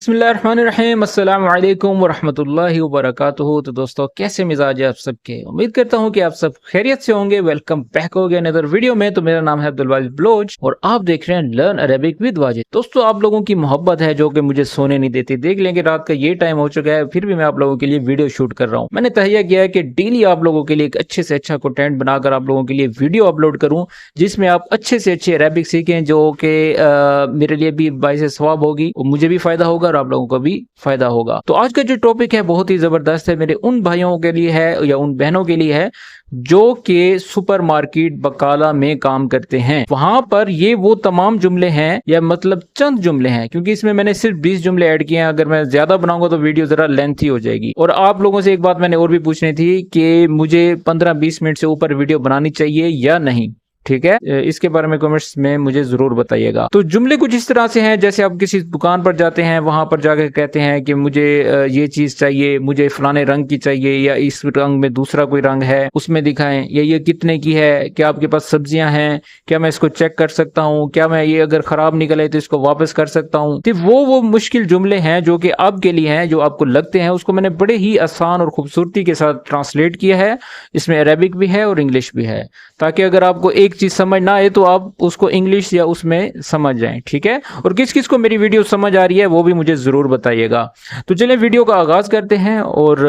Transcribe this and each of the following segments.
बिस्मिल्लाहिर्रहमानिर्रहीम अस्सलाम वालेकुम वरहमतुल्लाहि वबरकातुहू। तो दोस्तों, कैसे मिजाज है आप सबके? उम्मीद करता हूँ कि आप सब खैरियत से होंगे। वेलकम बैक हो गया अनदर वीडियो में। तो मेरा नाम है अब्दुल वाजिद बलोच और आप देख रहे हैं लर्न अरेबिक विद वाजिद। दोस्तों, आप लोगों की मोहब्बत है जो कि मुझे सोने नहीं देती। देख लेंगे रात का ये टाइम हो चुका है, फिर भी मैं आप लोगों के लिए वीडियो शूट कर रहा हूँ। मैंने तहैया किया है कि डेली आप लोगों के लिए एक अच्छे से अच्छा कंटेंट बनाकर आप लोगों के लिए वीडियो अपलोड करूँ, जिसमें आप अच्छे से अच्छे अरेबिक सीखें, जो कि मेरे लिए भी बाइस सवाब होगी, मुझे भी फायदा होगा और आप लोगों को भी फायदा होगा। तो आज का जो टॉपिक है बहुत ही जबरदस्त है। मेरे उन भाइयों के लिए है या उन बहनों के लिए है जो कि सुपरमार्केट बकाला में काम करते हैं। वहां पर ये वो तमाम जुमले हैं, या मतलब चंद जुमले हैं, क्योंकि इसमें मैंने सिर्फ 20 जुमले ऐड किए हैं। अगर मैं ज्यादा बनाऊंगा तो वीडियो जरा लेंथी हो जाएगी। और आप लोगों से एक बात मैंने और भी पूछनी थी कि मुझे 15-20 मिनट से ऊपर वीडियो बनानी चाहिए या नहीं। ठीक है, इसके बारे में कमेंट्स में मुझे जरूर बताइएगा। तो जुमले कुछ इस तरह से हैं, जैसे आप किसी दुकान पर जाते हैं, वहां पर जाकर कहते हैं कि मुझे ये चीज चाहिए, मुझे फलाने रंग की चाहिए, या इस रंग में दूसरा कोई रंग है उसमें दिखाएं, या ये कितने की है, क्या आपके पास सब्जियां हैं, क्या मैं इसको चेक कर सकता हूँ, क्या मैं ये अगर खराब निकले तो इसको वापस कर सकता हूँ। तो वो मुश्किल जुमले हैं जो कि आपके लिए हैं, जो आपको लगते हैं, उसको मैंने बड़े ही आसान और खूबसूरती के साथ ट्रांसलेट किया है। इसमें अरेबिक भी है और इंग्लिश भी है, ताकि अगर आपको एक चीज समझ ना आए तो आप उसको इंग्लिश या उसमें समझ जाएं। ठीक है, और किस किस को मेरी वीडियो समझ आ रही है वो भी मुझे जरूर बताइएगा। तो चलिए वीडियो का आगाज करते हैं और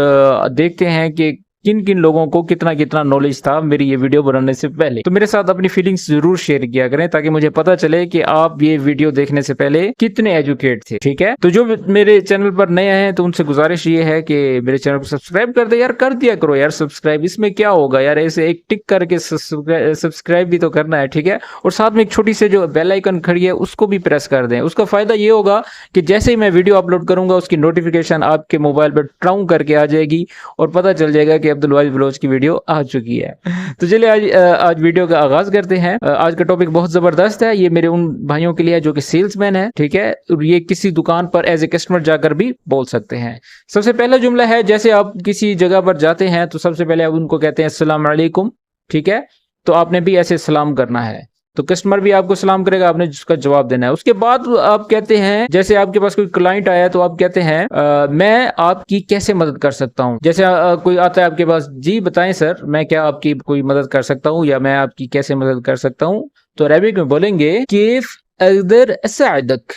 देखते हैं कि किन किन लोगों को कितना कितना नॉलेज था मेरी ये वीडियो बनाने से पहले। तो मेरे साथ अपनी फीलिंग्स जरूर शेयर किया करें, ताकि मुझे पता चले कि आप ये वीडियो देखने से पहले कितने एजुकेट थे। ठीक है, तो जो मेरे चैनल पर नए हैं तो उनसे गुजारिश ये है कि मेरे चैनल को सब्सक्राइब कर दे यार, कर दिया करो यार सब्सक्राइब। इसमें क्या होगा यार, ऐसे एक टिक करके सब्सक्राइब भी तो करना है। ठीक है, और साथ में एक छोटी सी जो बेल आइकन खड़ी है उसको भी प्रेस कर दें। उसका फायदा ये होगा कि जैसे ही मैं वीडियो अपलोड करूंगा उसकी नोटिफिकेशन आपके मोबाइल पर ट्राउं करके आ जाएगी और पता चल जाएगा कि अब्दुल वाजिद बलोच की वीडियो आ चुकी है। तो चलिए आज वीडियो का आगाज करते हैं। आज का टॉपिक बहुत जबरदस्त है। ये मेरे उन भाइयों के लिए है जो कि सेल्समैन है। ठीक है, और ये किसी दुकान पर एज ए कस्टमर जाकर भी बोल सकते हैं। सबसे पहला जुमला है, जैसे आप किसी जगह पर जाते हैं तो सबसे पहले आप उनको कहते हैं अस्सलाम वालेकुम। ठीक है, तो आपने भी ऐसे सलाम करना है, तो कस्टमर भी आपको सलाम करेगा, आपने जिसका जवाब देना है। उसके बाद आप कहते हैं, जैसे आपके पास कोई क्लाइंट आया तो आप कहते हैं मैं आपकी कैसे मदद कर सकता हूं। जैसे कोई आता है आपके पास, जी बताएं सर, मैं क्या आपकी कोई मदद कर सकता हूं, या मैं आपकी कैसे मदद कर सकता हूं। तो अरबिक में बोलेंगे किफ अक़दर असअदक।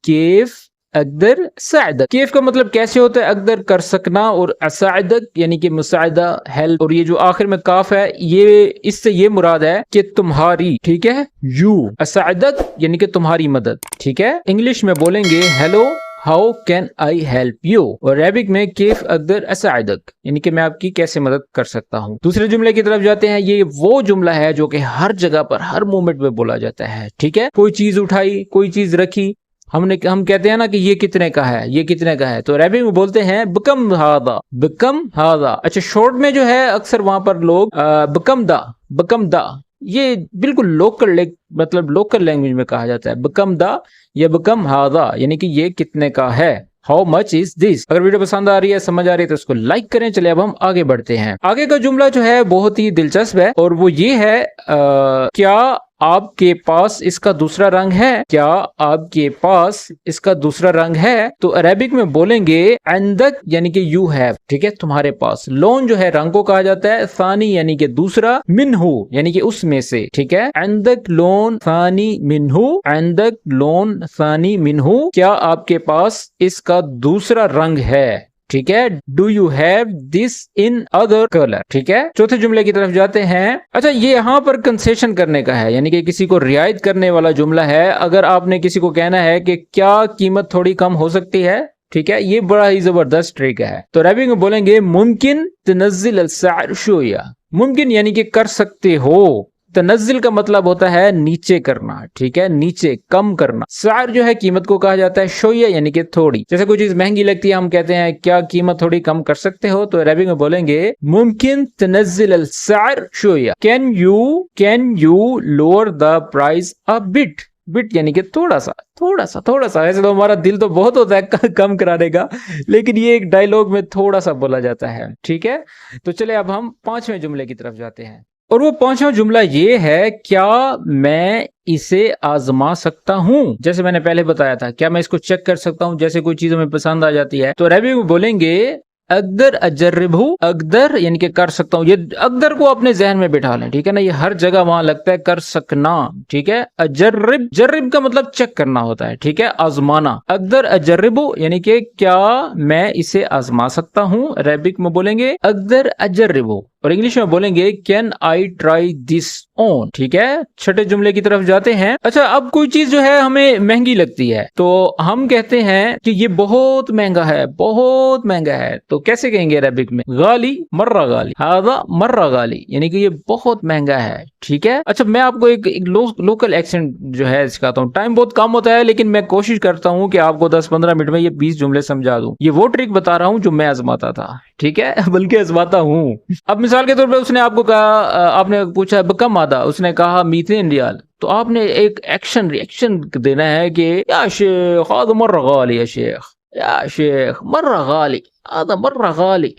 किफ अक़दर असअदक। केफ का मतलब कैसे होता है, अक़दर कर सकना, और असअदक यानी कि मुसाइदा हेल्प। और ये जो आखिर में काफ है, ये इससे ये मुराद है कि तुम्हारी। ठीक है, यू। असअदक यानी कि तुम्हारी मदद। ठीक है, इंग्लिश में बोलेंगे hello how can I help you. और अरबिक में केफ अक़दर असअदक यानी कि मैं आपकी कैसे मदद कर सकता हूँ। दूसरे जुमले की तरफ जाते हैं। ये वो जुमला है जो कि हर जगह पर हर मोमेंट में बोला जाता है। ठीक है, कोई चीज उठाई, कोई चीज रखी, हम कहते हैं ना कि ये कितने का है, ये कितने का है, तो अरबी में बोलते हैं बकम हादा। बकम हादा। अच्छा, शॉर्ट में जो है अक्सर वहां पर लोग बकम दा, बकम दा, ये बिल्कुल मतलब लोकल लैंग्वेज में कहा जाता है, बकम दा या बकम हादा, यानी कि ये कितने का है। How much is this. अगर वीडियो पसंद आ रही है, समझ आ रही है, तो इसको लाइक करें। चलिए अब हम आगे बढ़ते हैं। आगे का जुमला जो है बहुत ही दिलचस्प है, और वो ये है क्या आपके पास इसका दूसरा रंग है। क्या आपके पास इसका दूसरा रंग है। तो अरेबिक में बोलेंगे अंदक यानी कि यू हैव। ठीक है, तुम्हारे पास। लोन जो है रंग को कहा जाता है, सानी यानी कि दूसरा, मिनहू यानी कि उसमें से। ठीक है, अंदक लोन सानी मिनहू, अंदक लोन सानी मिनहू। क्या आपके पास इसका दूसरा रंग है। ठीक है, do you have this in other colour. ठीक है, चौथे जुमले की तरफ जाते हैं। अच्छा, ये यहाँ पर कंसेशन करने का है, यानी कि किसी को रियायत करने वाला जुमला है। अगर आपने किसी को कहना है कि क्या कीमत थोड़ी कम हो सकती है। ठीक है, ये बड़ा ही जबरदस्त ट्रिक है। तो अरबी में बोलेंगे मुमकिन तनज़्ज़िल अल-सअर शोया। मुमकिन यानी कि कर सकते हो। तनज़्ज़िल का मतलब होता है नीचे करना। ठीक है, नीचे कम करना। सअर जो है कीमत को कहा जाता है, शोया यानी कि थोड़ी। जैसे कोई चीज महंगी लगती है, हम कहते हैं क्या कीमत थोड़ी कम कर सकते हो। तो अरबी में बोलेंगे मुमकिन तनज़्ज़िल अल-सअर शोया। Can you lower the price a bit. Bit यानी कि थोड़ा सा, थोड़ा सा, थोड़ा सा। ऐसे तो हमारा दिल तो बहुत होता है कम कराने का, लेकिन ये एक डायलॉग में थोड़ा सा बोला जाता है। ठीक है, तो चले अब हम पांचवें जुमले की तरफ जाते हैं। اور وہ पांचवा जुमला ये है, क्या मैं इसे आजमा सकता हूँ। जैसे मैंने पहले बताया था, क्या मैं इसको चेक कर सकता हूँ। जैसे कोई चीज हमें पसंद आ जाती है तो अरबी में बोलेंगे अकदर अजर्रिबहू, अकदर यानी कि कर सकता हूँ। ये अकदर को अपने जहन में बिठा लें, ठीक है ना, ये हर जगह वहां लगता है कर सकना, ठीक है। अजर्रिब, जर्रिब का मतलब चेक करना होता है, ठीक है, आजमाना। अकदर अजर्रिबू यानी कि क्या मैं इसे आजमा सकता हूँ। अरबिक में बोलेंगे अकदर अजर्रिबू, और इंग्लिश में बोलेंगे can I try this on, ठीक है। छठे जुमले की तरफ जाते हैं। अच्छा, अब कोई चीज जो है हमें महंगी लगती है तो हम कहते हैं कि ये बहुत महंगा है, बहुत महंगा है। तो कैसे कहेंगे अरबिक में, गाली मर्रा गाली, हादा मर्रा गाली, यानी कि ये बहुत महंगा है, ठीक है। अच्छा, मैं आपको एक लोकल एक्सेंट जो है सिखाता हूँ। टाइम बहुत कम होता है लेकिन मैं कोशिश करता हूँ कि आपको 10-15 मिनट में ये 20 जुमले समझा दूं। ये वो ट्रिक बता रहा हूँ जो मैं आजमाता था, ठीक है, बल्कि आजमाता हूँ। अब मिसाल के तौर पर उसने आपको कहा, आपने पूछा बकम आदा, उसने कहा मीथेन रियाल, तो आपने एक एक्शन रिएक्शन देना है कि या शेख हादा मर्रा गाली, या शेख, या शेख मर्रा गाली, हादा मर्रा गाली,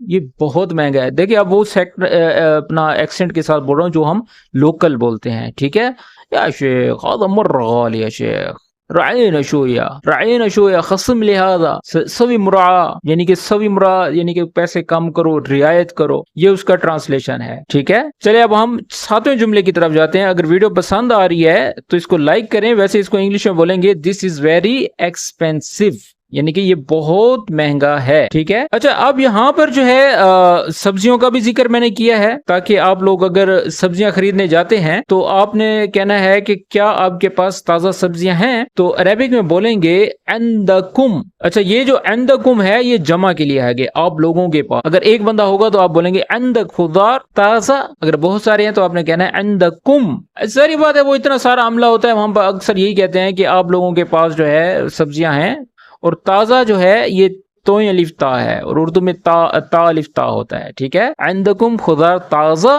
ये बहुत महंगा है। देखिए अब वो अपना एक्सेंट के साथ बोल रहा हूँ जो हम लोकल बोलते हैं, ठीक है। या शेख हादा मर्रा गाली, या शेख रायना शोया, रायना शोया खसम लिहाजा सवी मुरा, यानी कि सवी मुरा यानी कि पैसे कम करो, रियायत करो, ये उसका ट्रांसलेशन है, ठीक है। चलिए अब हम 7वें जुमले की तरफ जाते हैं। अगर वीडियो पसंद आ रही है तो इसको लाइक करें। वैसे इसको इंग्लिश में बोलेंगे दिस इज वेरी एक्सपेंसिव, यानी कि ये बहुत महंगा है, ठीक है। अच्छा, अब यहाँ पर जो है सब्जियों का भी जिक्र मैंने किया है, ताकि आप लोग अगर सब्जियां खरीदने जाते हैं तो आपने कहना है कि क्या आपके पास ताजा सब्जियां हैं। तो अरेबिक में बोलेंगे अंदकुम। अच्छा, ये जो अंदकुम है ये जमा के लिए है, आप लोगों के पास। अगर एक बंदा होगा तो आप बोलेंगे अंदक खुदार ताजा, अगर बहुत सारे हैं तो आपने कहना है अंदकुम। सारी बात है, वो इतना सारा अमला होता है, हम अक्सर यही कहते हैं कि आप लोगों के पास जो है सब्जियां हैं। और ताजा जो है ये तोय अलिफ ता है, और उर्दू में ता अलिफ ता होता है, ठीक है। अंदकुम खुदार ताजा,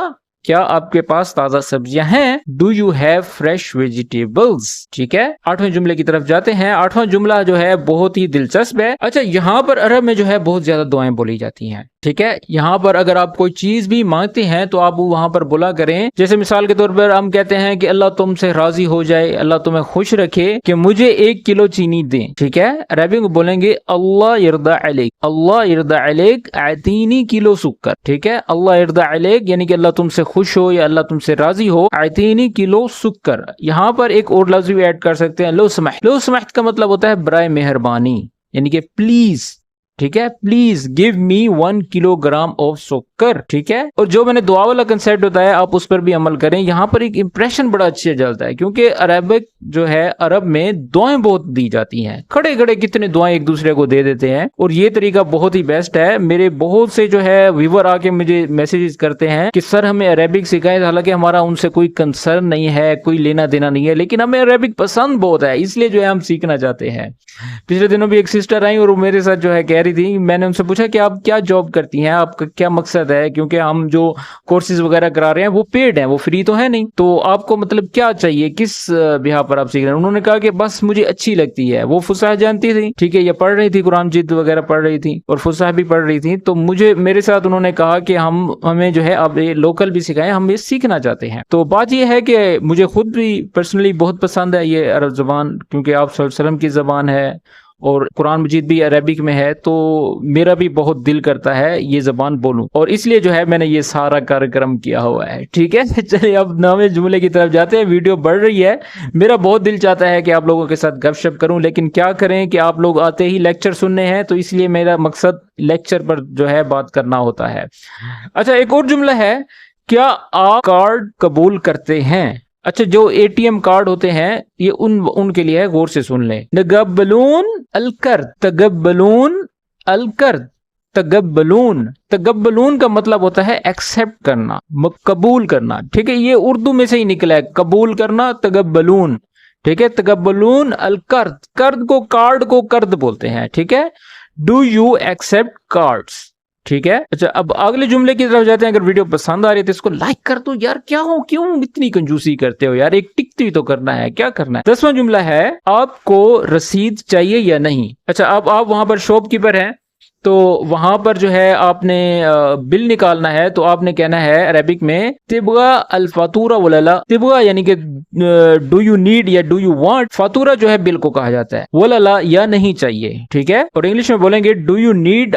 क्या आपके पास ताजा सब्जियां हैं। Do you have fresh vegetables, ठीक है। 8वें जुमले की तरफ जाते हैं। 8वां जुमला जो है बहुत ही दिलचस्प है। अच्छा, यहाँ पर अरब में जो है बहुत ज्यादा दुआएं बोली जाती हैं, ठीक है। यहाँ पर अगर आप कोई चीज भी मांगते हैं तो आप वहां पर बोला करें। जैसे मिसाल के तौर पर हम कहते हैं कि अल्लाह तुमसे राजी हो जाए, अल्लाह तुम्हें खुश रखे, कि मुझे 1 किलो चीनी दे, ठीक है। अरबी में बोलेंगे अल्लाह यर्दा अलैक, अल्लाह यर्दा अलैक आतीनी किलो सुक्कर, ठीक है। अल्लाह यर्दा अलैक यानी कि अल्लाह तुमसे खुश हो या अल्लाह तुमसे राजी हो, आतीनी किलो सुक्कर। यहाँ पर एक और लफ्ज भी ऐड कर सकते हैं, लो समह। लो समह का मतलब होता है बराए मेहरबानी, यानी कि प्लीज, ठीक है। Please give me 1 kilogram of सुकर, ठीक है। और जो मैंने दुआ वाला कंसेप्ट बताया आप उस पर भी अमल करें। यहाँ पर एक इंप्रेशन बड़ा अच्छे चलता है, क्योंकि अरबिक जो है अरब में दुआएं बहुत दी जाती हैं। खड़े खड़े कितने दुआएं एक दूसरे को दे देते हैं, और ये तरीका बहुत ही बेस्ट है। मेरे बहुत से जो है व्यूअर आके मुझे मैसेजेस करते हैं कि सर हमें अरबिक सिखाएं। हालांकि हमारा उनसे कोई कंसर्न नहीं है, कोई लेना देना नहीं है, लेकिन हमें अरबिक पसंद बहुत है, इसलिए जो है हम सीखना चाहते हैं। पिछले दिनों भी एक सिस्टर आई और वो मेरे साथ जो है कह रही थी, मैंने उनसे पूछा कि आप क्या जॉब करती हैं, आपका क्या मकसद है, क्योंकि हम जो कोर्सेज वगैरह करा रहे हैं वो पेड हैं, वो फ्री तो है नहीं, तो आपको मतलब क्या चाहिए, किस बिहार पर आप सीख रहे हैं। उन्होंने कहा कि बस मुझे अच्छी लगती है। वो फुसाह जानती थी, ठीक है, ये पढ़ रही थी, कुरान मजीद वगैरह पढ़ रही थी और फुसाह भी पढ़ रही थी। तो मुझे मेरे साथ उन्होंने कहा कि हमें जो है अब ये लोकल भी सिखाएं, हम ये सीखना चाहते हैं। तो बात ये है कि मुझे खुद भी पर्सनली बहुत पसंद है ये अरब जुबान, क्योंकि आप सल्लल्लाहु अलैहि वसल्लम की जबान है और कुरान मजीद भी अरबिक में है, तो मेरा भी बहुत दिल करता है ये जबान बोलूं, और इसलिए जो है मैंने ये सारा कार्यक्रम किया हुआ है, ठीक है। चलिए अब 9वें जुमले की तरफ जाते हैं। वीडियो बढ़ रही है, मेरा बहुत दिल चाहता है कि आप लोगों के साथ गपशप करूं, लेकिन क्या करें कि आप लोग आते ही लेक्चर सुनने हैं, तो इसलिए मेरा मकसद लेक्चर पर जो है बात करना होता है। अच्छा, एक और जुमला है, क्या आप कार्ड कबूल करते हैं। अच्छा, जो एटीएम कार्ड होते हैं ये उनके लिए है, गौर से सुन लें। तगब्बलून अलकर्द, तगब्बलून अलकर्द, तगब्बलून, तगब्बलून का मतलब होता है एक्सेप्ट करना, कबूल करना, ठीक है। ये उर्दू में से ही निकला है, कबूल करना, तगब्बलून, ठीक है। तगब्बलून अलकर्द, कर्द को कार्ड को कर्द बोलते हैं, ठीक है। डू यू एक्सेप्ट कार्ड्स, ठीक है। अच्छा, अब अगले जुमले की तरफ जाते हैं। अगर वीडियो पसंद आ रही है तो इसको लाइक कर दो यार, क्या हो, क्यों इतनी कंजूसी करते हो यार, एक टिकती तो करना है, क्या करना है। 10वां जुमला है, आपको रसीद चाहिए या नहीं। अच्छा, अब आप वहां पर शॉपकीपर हैं, تو وہاں پر جو ہے آپ نے بل نکالنا ہے تو آپ نے کہنا ہے عربک میں تبغا الفاتورہ وللا، تبغا یعنی کہ ڈو یو نیڈ یا ڈو یو وانٹ، فاتورہ جو ہے بل کو کہا جاتا ہے، وللا یا نہیں چاہیے، ٹھیک ہے، اور انگلش میں بولیں گے ڈو یو نیڈ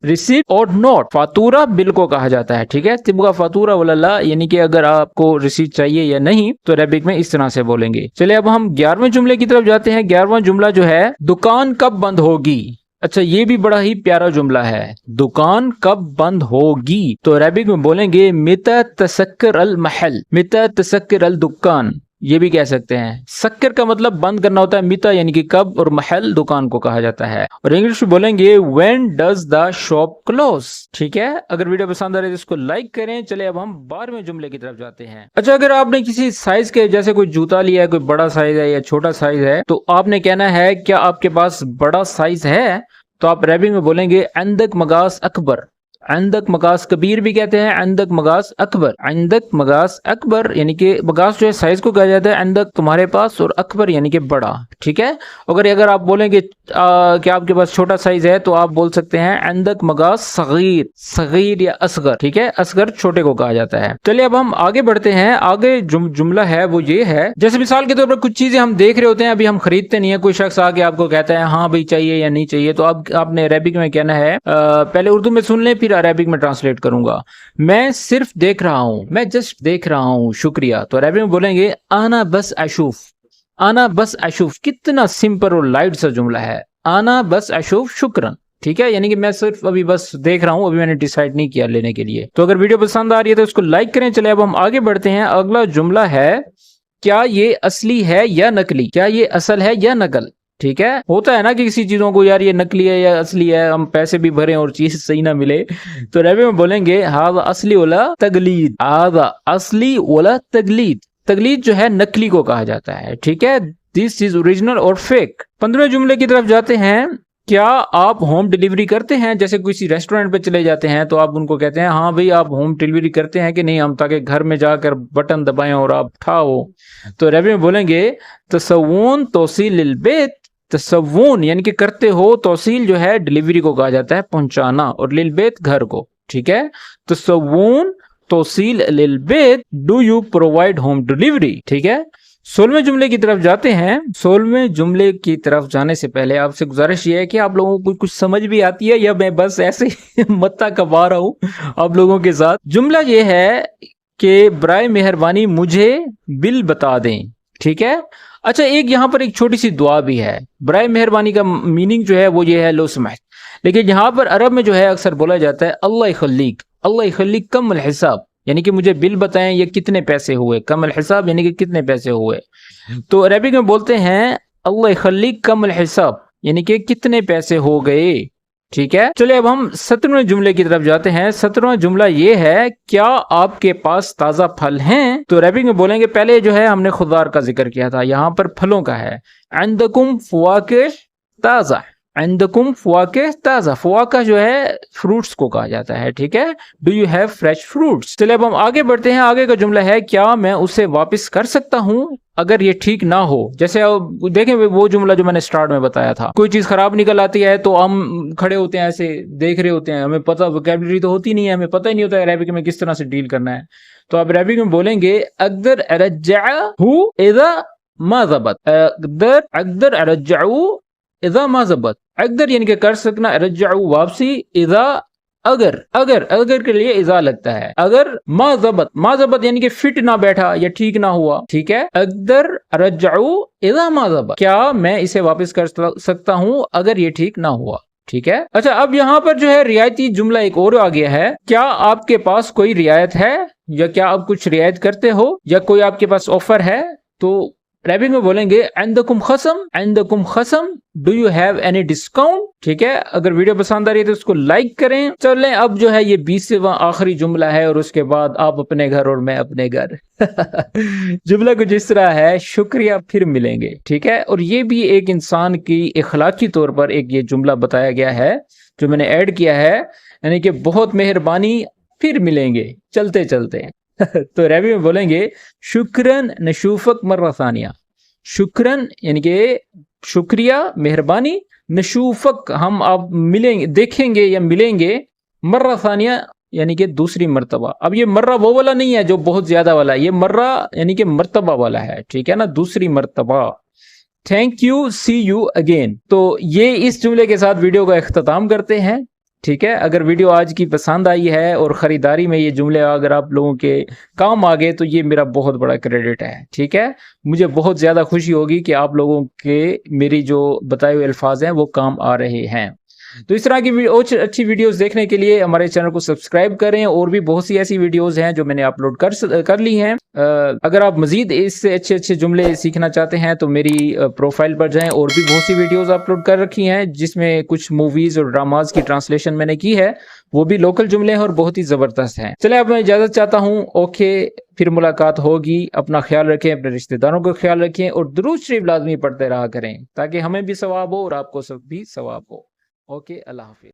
ریسیپٹ اور نوٹ، فاتورہ بل کو کہا جاتا ہے، ٹھیک ہے، تبغا فاتورہ وللا یعنی کہ اگر آپ کو ریسیپٹ چاہیے یا نہیں تو عربک میں اس طرح سے بولیں گے۔ چلے اب ہم 11ویں جملے کی طرف جاتے ہیں۔ 11واں جملہ جو ہے دکان کب بند ہوگی، اچھا یہ بھی بڑا ہی پیارا جملہ ہے، دکان کب بند ہوگی، تو عربک میں بولیں گے متى تسکر المحل، متى تسکر الدکان، یہ بھی کہہ سکتے ہیں۔ سکر کا مطلب بند کرنا ہوتا ہے، متا یعنی کہ کب، اور محل دکان کو کہا جاتا ہے، اور انگلش میں بولیں گے when does the shop close، ٹھیک ہے۔ اگر ویڈیو پسند آ رہی ہے تو اس کو لائک کریں۔ چلے اب ہم 12ویں جملے کی طرف جاتے ہیں۔ اچھا اگر آپ نے کسی سائز کے جیسے کوئی جوتا لیا ہے، کوئی بڑا سائز ہے یا چھوٹا سائز ہے، تو آپ نے کہنا ہے کیا آپ کے پاس بڑا سائز ہے، تو آپ عربی میں بولیں گے عندک مقاس اکبر، عندک مقاس کبیر بھی کہتے ہیں، عندک مقاس اکبر، عندک مقاس اکبر یعنی کہ مقاس جو ہے سائز کو کہا جاتا ہے، عندک تمہارے پاس، اور اکبر یعنی کہ بڑا، ٹھیک ہے۔ اگر آپ بولیں گے کہ آپ کے پاس چھوٹا سائز ہے تو آپ بول سکتے ہیں عندک مقاس صغیر، صغیر یا اصغر، ٹھیک ہے، اصغر چھوٹے کو کہا جاتا ہے۔ چلیے اب ہم آگے بڑھتے ہیں۔ آگے جملہ ہے وہ یہ ہے، جیسے مثال کے طور پر کچھ چیزیں ہم دیکھ رہے ہوتے ہیں، ابھی ہم خریدتے نہیں ہیں، کوئی شخص آ کے آپ کو کہتا ہے ہاں بھائی چاہیے یا نہیں چاہیے، تو آپ نے عربک میں کہنا ہے، پہلے اردو میں سن لیں پھر عربک میں ٹرانسلیٹ کروں گا، میں صرف دیکھ رہا ہوں، میں جسٹ دیکھ رہا ہوں، شکریہ، تو عربی میں بولیں گے آنا بس اشوف، آنا بس اشوف، کتنا سمپل اور لائٹ سا جملہ ہے، آنا بس اشوف شکرن، ٹھیک ہے، یعنی کہ میں صرف ابھی بس دیکھ رہا ہوں، ابھی میں نے ڈیسائیڈ نہیں کیا لینے کے لیے۔ تو اگر ویڈیو پسند آ رہی ہے تو اس کو لائک کریں۔ چلے اب ہم آگے بڑھتے ہیں۔ اگلا جملہ ہے کیا یہ اصلی ہے یا نقلی، کیا یہ اصل ہے یا نقل، ٹھیک ہے۔ ہوتا ہے نا کہ کسی چیزوں کو یار یہ نقلی ہے یا اصلی ہے، ہم پیسے بھی بھریں اور چیز صحیح نہ ملے، تو عربی میں بولیں گے ہذا اصلی ولا تقلید، ہذا اصلی ولا تقلید، تقلید جو ہے نقلی کو کہا جاتا ہے، ٹھیک ہے، دس از اوریجنل اور فیک۔ 15ویں جملے کی طرف جاتے ہیں۔ کیا آپ ہوم ڈیلیوری کرتے ہیں، جیسے کسی ریسٹورینٹ پہ چلے جاتے ہیں تو آپ ان کو کہتے ہیں ہاں بھئی آپ ہوم ڈیلیوری کرتے ہیں کہ نہیں، ہم تاکہ گھر میں جا کر بٹن دبائیں اور آپ اٹھاؤ، تو عربی میں بولیں گے تسوون توصیل للبیت، تسوون یعنی کہ کرتے ہو، توصیل جو ہے ڈیلیوری کو کہا جاتا ہے پہنچانا، اور للبیت گھر کو، ٹھیک ہے، تسوون توصیل للبیت، do you provide home delivery, ٹھیک ہے۔ 16ویں جملے کی طرف جاتے ہیں۔ 16ویں جملے کی طرف جانے سے پہلے آپ سے گزارش یہ ہے کہ آپ لوگوں کو کچھ سمجھ بھی آتی ہے یا میں بس ایسے متا کبا رہا ہوں آپ لوگوں کے ساتھ۔ جملہ یہ ہے کہ برائے مہربانی مجھے بل بتا دیں، ٹھیک ہے۔ اچھا ایک یہاں پر ایک چھوٹی سی دعا بھی ہے۔ برائے مہربانی کا میننگ جو ہے وہ یہ ہے لو سمحت، لیکن یہاں پر عرب میں جو ہے اکثر بولا جاتا ہے اللہ یخلیک، اللہ یخلیک کم الحساب، یعنی کہ مجھے بل بتائیں یہ کتنے پیسے ہوئے، کم الحساب یعنی کہ کتنے پیسے ہوئے، تو عربی میں بولتے ہیں اللہ یخلیک کم الحساب، یعنی کہ کتنے پیسے ہو گئے، ٹھیک ہے۔ چلے اب ہم 17ویں جملے کی طرف جاتے ہیں۔ 17واں جملہ یہ ہے کیا آپ کے پاس تازہ پھل ہیں، تو عربی میں بولیں گے، پہلے جو ہے ہم نے خضار کا ذکر کیا تھا، یہاں پر پھلوں کا ہے، عندکم فواکہ تازہ، عندکم فواکہ تازہ، فواکہ جو ہے فروٹس کو کہا جاتا ہے، ٹھیک ہے، do you have fresh fruits. چلے اب ہم آگے بڑھتے ہیں۔ آگے کا جملہ ہے کیا میں اسے واپس کر سکتا ہوں اگر یہ ٹھیک نہ ہو، جیسے دیکھیں وہ جملہ جو میں نے سٹارٹ میں بتایا تھا، کوئی چیز خراب نکل آتی ہے تو ہم کھڑے ہوتے ہیں ایسے دیکھ رہے ہوتے ہیں، ہمیں پتہ ووکیبلری تو ہوتی نہیں ہے، ہمیں پتہ ہی نہیں ہوتا ہے عربک میں کس طرح سے ڈیل کرنا ہے، تو آپ عربک میں بولیں گے اقدر ارجعہ اذا ما ضبط، اقدر ارجعہ اذا ما ضبط، اقدر یعنی کہ کر سکنا، ارجعہ واپسی، اذا اگر کے لیے اذا لگتا ہے، اگر ما ضبط یعنی کہ فٹ نہ بیٹھا یا ٹھیک نہ ہوا، ٹھیک ہے، اقدر ارجعو اذا ما ضبط، کیا میں اسے واپس کر سکتا ہوں اگر یہ ٹھیک نہ ہوا، ٹھیک ہے۔ اچھا اب یہاں پر جو ہے رعایتی جملہ ایک اور آ گیا ہے، کیا آپ کے پاس کوئی رعایت ہے، یا کیا آپ کچھ رعایت کرتے ہو، یا کوئی آپ کے پاس آفر ہے، تو عربی میں بولیں گے عندکم خصم، عندکم خصم، do you have any discount, ٹھیک ہے۔ اگر ویڈیو پسند آ رہی ہے تو اس کو لائک کریں۔ چلیں اب جو ہے یہ 20واں آخری جملہ ہے، اور اس کے بعد آپ اپنے گھر اور میں اپنے گھر۔ جملہ کچھ اس طرح ہے، شکریہ پھر ملیں گے، ٹھیک ہے، اور یہ بھی ایک انسان کی اخلاقی طور پر ایک یہ جملہ بتایا گیا ہے جو میں نے ایڈ کیا ہے، یعنی کہ بہت مہربانی پھر ملیں گے چلتے چلتے۔ تو عربی میں بولیں گے شکرن نشوفک مرہ ثانیہ، شکرن یعنی کہ शुक्रिया, मेहरबानी। नशूफक, हम आप मिलेंगे, देखेंगे या मिलेंगे। मर्रा सानिया यानी कि दूसरी मर्तबा। अब ये मर्रा वो वाला नहीं है जो बहुत ज्यादा वाला है, ये मर्रा यानी कि मर्तबा वाला है, ठीक है ना, दूसरी मर्तबा। Thank you, see you again. तो ये इस जुमले के साथ वीडियो का इख्तिताम करते हैं, ठीक है। अगर वीडियो आज की पसंद आई है और ख़रीदारी में ये जुमले अगर आप लोगों के काम आ गए तो ये मेरा बहुत बड़ा क्रेडिट है, ठीक है। मुझे बहुत ज़्यादा खुशी होगी कि आप लोगों के मेरी जो बताए हुए अल्फाज हैं वो काम आ रहे हैं। तो इस तरह की और अच्छी वीडियोस देखने के लिए हमारे चैनल को सब्सक्राइब करें। और भी बहुत सी ऐसी वीडियोस हैं जो मैंने अपलोड कर ली हैं। अगर आप मजीद इससे अच्छे अच्छे जुमले सीखना चाहते हैं तो मेरी प्रोफाइल पर जाएं, और भी बहुत सी वीडियोस अपलोड कर रखी हैं जिसमें कुछ मूवीज़ और ड्रामाज की ट्रांसलेशन मैंने की है, वो भी लोकल जुमले हैं और बहुत ही ज़बरदस्त हैं। चले, अब मैं इजाज़त चाहता हूँ। ओके, फिर मुलाकात होगी। अपना ख्याल रखें, अपने रिश्तेदारों का ख्याल रखें, और दुरूद शरीफ लाजमी पढ़ते रहा करें ताकि हमें भी सवाब हो और आपको सब भी सवाब हो। ओके, अल्लाह हाफिज़।